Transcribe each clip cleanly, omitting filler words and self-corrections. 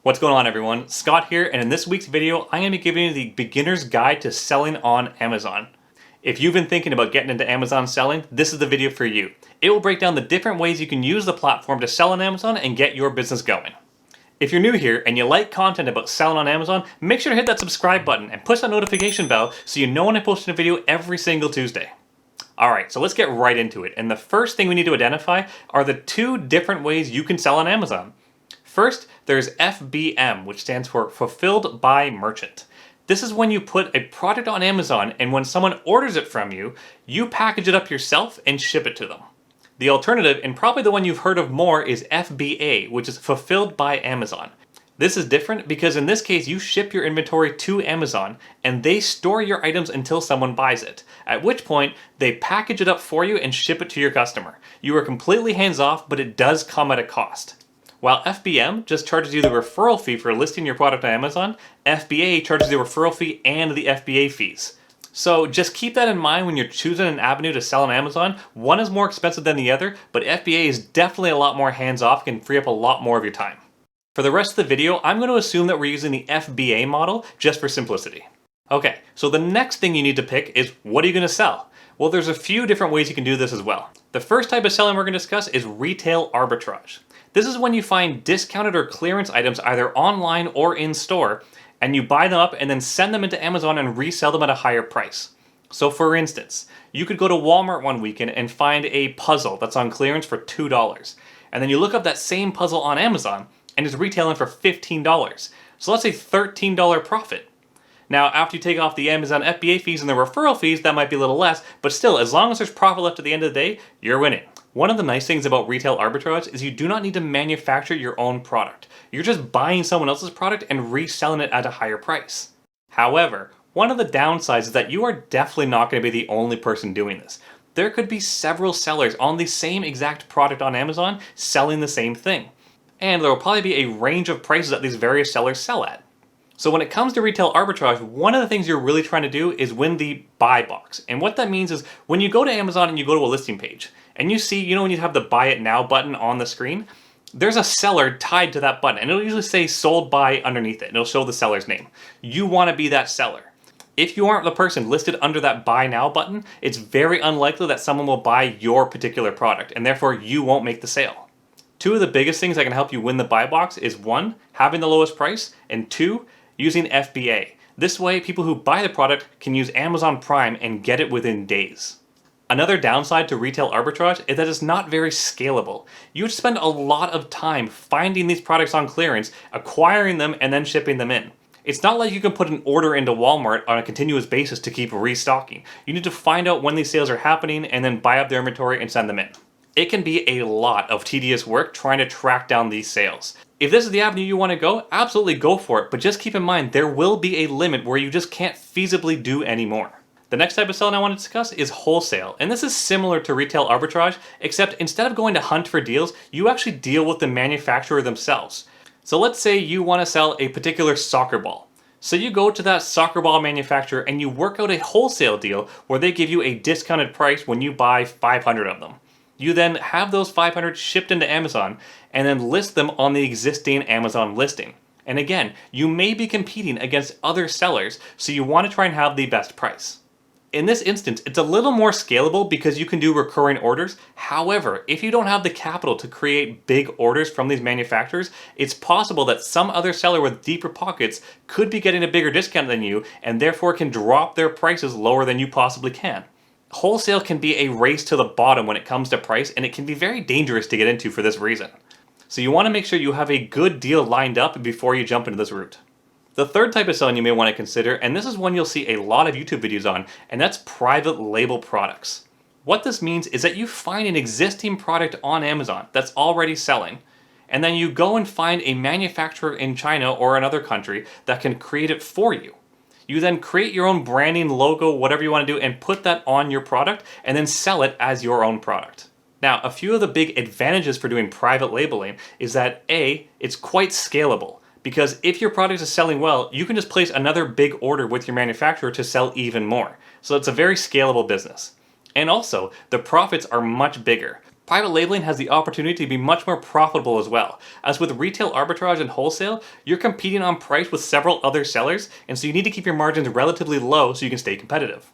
What's going on, everyone? Scott here, and in this week's video, I'm going to be giving you the beginner's guide to selling on Amazon. If you've been thinking about getting into Amazon selling, this is the video for you. It will break down the different ways you can use the platform to sell on Amazon and get your business going. If you're new here and you like content about selling on Amazon, make sure to hit that subscribe button and push that notification bell so you know when I post a video every single Tuesday. Alright, so let's get right into it. And the first thing we need to identify are the two different ways you can sell on Amazon. First, there's FBM, which stands for Fulfilled by Merchant. This is when you put a product on Amazon and when someone orders it from you, you package it up yourself and ship it to them. The alternative, and probably the one you've heard of more, is FBA, which is Fulfilled by Amazon. This is different because in this case you ship your inventory to Amazon and they store your items until someone buys it, at which point they package it up for you and ship it to your customer. You are completely hands-off, but it does come at a cost. While FBM just charges you the referral fee for listing your product on Amazon, FBA charges the referral fee and the FBA fees. So just keep that in mind when you're choosing an avenue to sell on Amazon. One is more expensive than the other, but FBA is definitely a lot more hands-off, can free up a lot more of your time. For the rest of the video, I'm going to assume that we're using the FBA model just for simplicity. Okay, so the next thing you need to pick is, what are you going to sell? Well, there's a few different ways you can do this as well. The first type of selling we're going to discuss is retail arbitrage. This is when you find discounted or clearance items either online or in store, and you buy them up and then send them into Amazon and resell them at a higher price. So for instance, you could go to Walmart one weekend and find a puzzle that's on clearance for $2. And then you look up that same puzzle on Amazon and it's retailing for $15. So let's say $13 profit. Now, after you take off the Amazon FBA fees and the referral fees, that might be a little less, but still, as long as there's profit left at the end of the day, you're winning. One of the nice things about retail arbitrage is you do not need to manufacture your own product. You're just buying someone else's product and reselling it at a higher price. However, one of the downsides is that you are definitely not going to be the only person doing this. There could be several sellers on the same exact product on Amazon selling the same thing. And there will probably be a range of prices that these various sellers sell at. So when it comes to retail arbitrage, one of the things you're really trying to do is win the buy box. And what that means is when you go to Amazon and you go to a listing page and you see, when you have the buy it now button on the screen, there's a seller tied to that button and it'll usually say sold by underneath it and it'll show the seller's name. You want to be that seller. If you aren't the person listed under that buy now button, it's very unlikely that someone will buy your particular product and therefore you won't make the sale. Two of the biggest things that can help you win the buy box is 1, having the lowest price, and 2, using FBA. This way, people who buy the product can use Amazon Prime and get it within days. Another downside to retail arbitrage is that it's not very scalable. You would spend a lot of time finding these products on clearance, acquiring them, and then shipping them in. It's not like you can put an order into Walmart on a continuous basis to keep restocking. You need to find out when these sales are happening and then buy up their inventory and send them in. It can be a lot of tedious work trying to track down these sales. If this is the avenue you want to go, absolutely go for it, but just keep in mind there will be a limit where you just can't feasibly do any more. The next type of selling I want to discuss is wholesale, and this is similar to retail arbitrage, except instead of going to hunt for deals, you actually deal with the manufacturer themselves. So let's say you want to sell a particular soccer ball. So you go to that soccer ball manufacturer and you work out a wholesale deal where they give you a discounted price when you buy 500 of them. You then have those 500 shipped into Amazon and then list them on the existing Amazon listing. And again, you may be competing against other sellers, so you want to try and have the best price. In this instance, it's a little more scalable because you can do recurring orders. However, if you don't have the capital to create big orders from these manufacturers, it's possible that some other seller with deeper pockets could be getting a bigger discount than you and therefore can drop their prices lower than you possibly can. Wholesale can be a race to the bottom when it comes to price, and it can be very dangerous to get into for this reason. So you want to make sure you have a good deal lined up before you jump into this route. The third type of selling you may want to consider, and this is one you'll see a lot of YouTube videos on, and that's private label products. What this means is that you find an existing product on Amazon that's already selling, and then you go and find a manufacturer in China or another country that can create it for you. You then create your own branding, logo, whatever you want to do, and put that on your product and then sell it as your own product. Now, a few of the big advantages for doing private labeling is that A, it's quite scalable. Because if your product is selling well, you can just place another big order with your manufacturer to sell even more. So it's a very scalable business. And also, the profits are much bigger. Private labeling has the opportunity to be much more profitable as well. As with retail arbitrage and wholesale, you're competing on price with several other sellers, and so you need to keep your margins relatively low so you can stay competitive.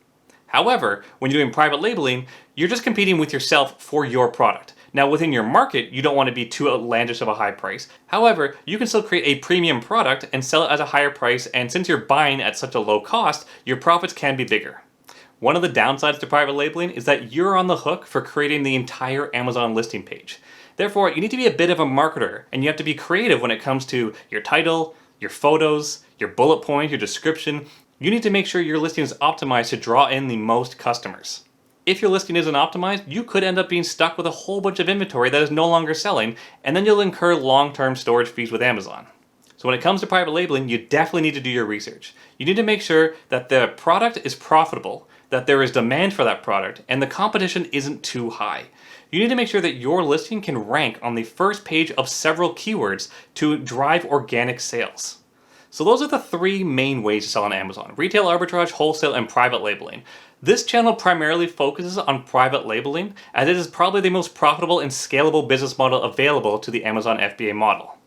However, when you're doing private labeling, you're just competing with yourself for your product. Now within your market, you don't want to be too outlandish of a high price. However, you can still create a premium product and sell it at a higher price, and since you're buying at such a low cost, your profits can be bigger. One of the downsides to private labeling is that you're on the hook for creating the entire Amazon listing page. Therefore, you need to be a bit of a marketer, and you have to be creative when it comes to your title, your photos, your bullet points, your description. You need to make sure your listing is optimized to draw in the most customers. If your listing isn't optimized, you could end up being stuck with a whole bunch of inventory that is no longer selling, and then you'll incur long-term storage fees with Amazon. So when it comes to private labeling, you definitely need to do your research. You need to make sure that the product is profitable, that there is demand for that product, and the competition isn't too high. You need to make sure that your listing can rank on the first page of several keywords to drive organic sales. So those are the three main ways to sell on Amazon: retail arbitrage, wholesale, and private labeling. This channel primarily focuses on private labeling, as it is probably the most profitable and scalable business model available to the Amazon FBA model.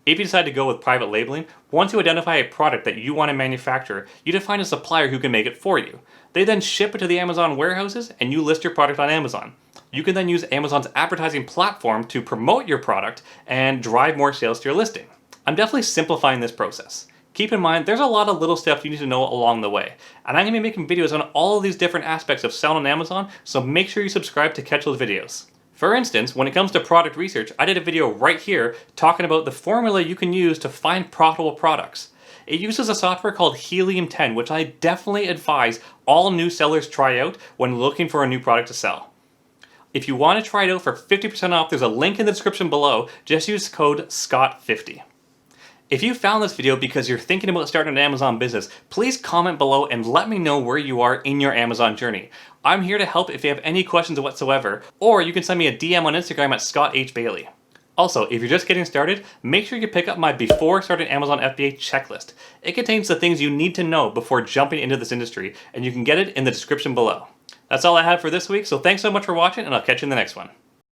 If you decide to go with private labeling, once you identify a product that you want to manufacture, you define a supplier who can make it for you. They then ship it to the Amazon warehouses, and you list your product on Amazon. You can then use Amazon's advertising platform to promote your product and drive more sales to your listing. I'm definitely simplifying this process. Keep in mind, there's a lot of little stuff you need to know along the way, and I'm going to be making videos on all of these different aspects of selling on Amazon, so make sure you subscribe to catch those videos. For instance, when it comes to product research, I did a video right here talking about the formula you can use to find profitable products. It uses a software called Helium 10, which I definitely advise all new sellers try out when looking for a new product to sell. If you want to try it out for 50% off, there's a link in the description below. Just use code SCOTT50. If you found this video because you're thinking about starting an Amazon business, please comment below and let me know where you are in your Amazon journey. I'm here to help if you have any questions whatsoever, or you can send me a DM on Instagram at ScottHBailie. Also, if you're just getting started, make sure you pick up my Before Starting Amazon FBA checklist. It contains the things you need to know before jumping into this industry, and you can get it in the description below. That's all I have for this week, so thanks so much for watching, and I'll catch you in the next one.